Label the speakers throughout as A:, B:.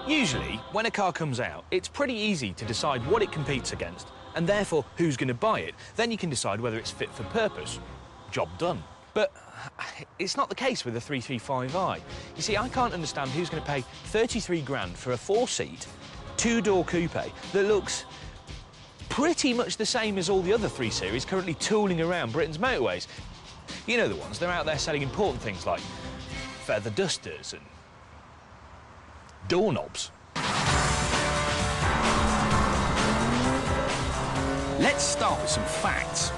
A: Usually, when a car comes out, it's pretty easy to decide what it competes against, and therefore who's going to buy it. Then you can decide whether it's fit for purpose. Job done. But it's not the case with the 335i. You see, I can't understand who's going to pay 33 grand for a 4-seat, 2-door coupe that looks pretty much the same as all the other 3 Series currently tooling around Britain's motorways. You know the ones, they're out there selling important things like feather dusters and doorknobs.
B: Let's start with some facts.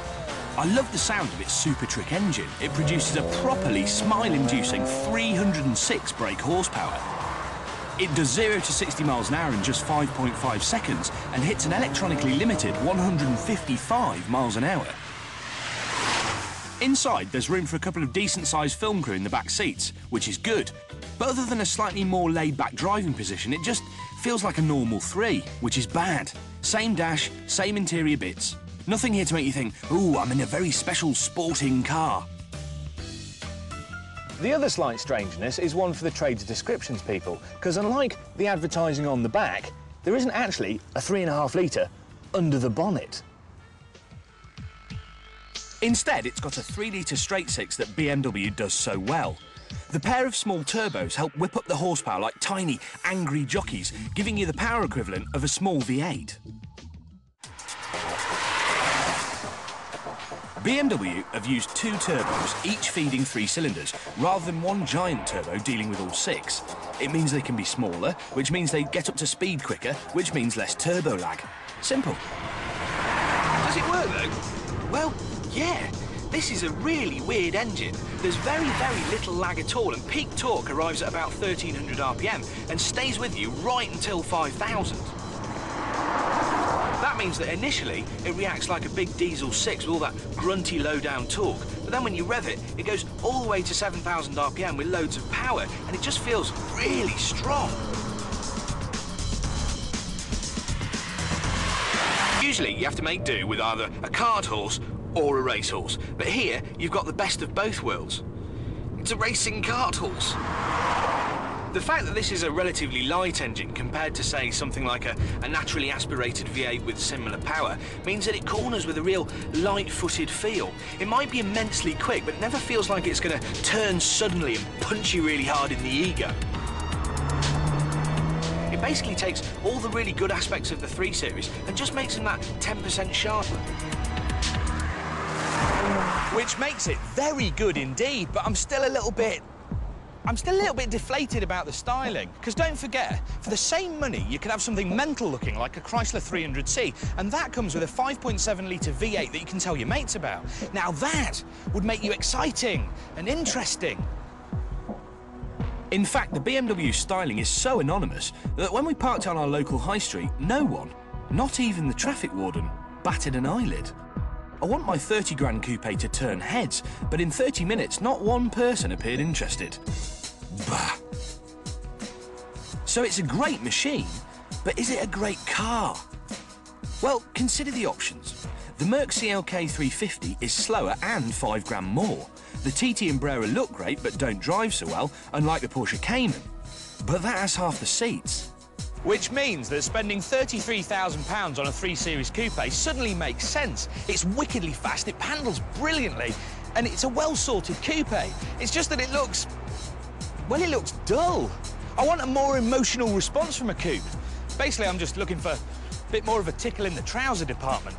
B: I love the sound of its Super Trick engine. It produces a properly smile-inducing 306 brake horsepower. It does 0 to 60 miles an hour in just 5.5 seconds and hits an electronically limited 155 miles an hour. Inside, there's room for a couple of decent-sized film crew in the back seats, which is good. But other than a slightly more laid-back driving position, it just feels like a normal 3, which is bad. Same dash, same interior bits. Nothing here to make you think, ooh, I'm in a very special sporting car.
A: The other slight strangeness is one for the trades descriptions people, because unlike the advertising on the back, there isn't actually a 3.5 litre under the bonnet.
B: Instead, it's got a 3-litre straight-six that BMW does so well. The pair of small turbos help whip up the horsepower like tiny, angry jockeys, giving you the power equivalent of a small V8. BMW have used 2 turbos, each feeding 3 cylinders, rather than one giant turbo dealing with all 6. It means they can be smaller, which means they get up to speed quicker, which means less turbo lag. Simple.
C: Does it work, though? Well, yeah. This is a really weird engine. There's very, very little lag at all, and peak torque arrives at about 1,300 RPM and stays with you right until 5,000. That means that initially it reacts like a big diesel 6 with all that grunty low-down torque, but then when you rev it, it goes all the way to 7,000 RPM with loads of power, and it just feels really strong. Usually you have to make do with either a cart horse or a racehorse, but here you've got the best of both worlds. It's a racing cart horse. The fact that this is a relatively light engine compared to, say, something like a naturally aspirated V8 with similar power means that it corners with a real light-footed feel. It might be immensely quick, but it never feels like it's going to turn suddenly and punch you really hard in the ego. It basically takes all the really good aspects of the 3 Series and just makes them that 10% sharper.
A: Which makes it very good indeed, but I'm still a little bit deflated about the styling. Because don't forget, for the same money, you can have something mental looking like a Chrysler 300C, and that comes with a 5.7-litre V8 that you can tell your mates about. Now that would make you exciting and interesting.
B: In fact, the BMW styling is so anonymous that when we parked on our local high street, no one, not even the traffic warden, batted an eyelid. I want my 30 grand coupe to turn heads, but in 30 minutes, not one person appeared interested. Bah. So it's a great machine, but is it a great car? Well, consider the options. The Merc CLK 350 is slower and 5 grand more. The TT and Brera look great, but don't drive so well, unlike the Porsche Cayman. But that has half the seats.
A: Which means that spending £33,000 on a 3 Series coupe suddenly makes sense. It's wickedly fast, it handles brilliantly, and it's a well-sorted coupe. It's just that it looks, well, it looks dull. I want a more emotional response from a coupe. Basically, I'm just looking for a bit more of a tickle in the trouser department.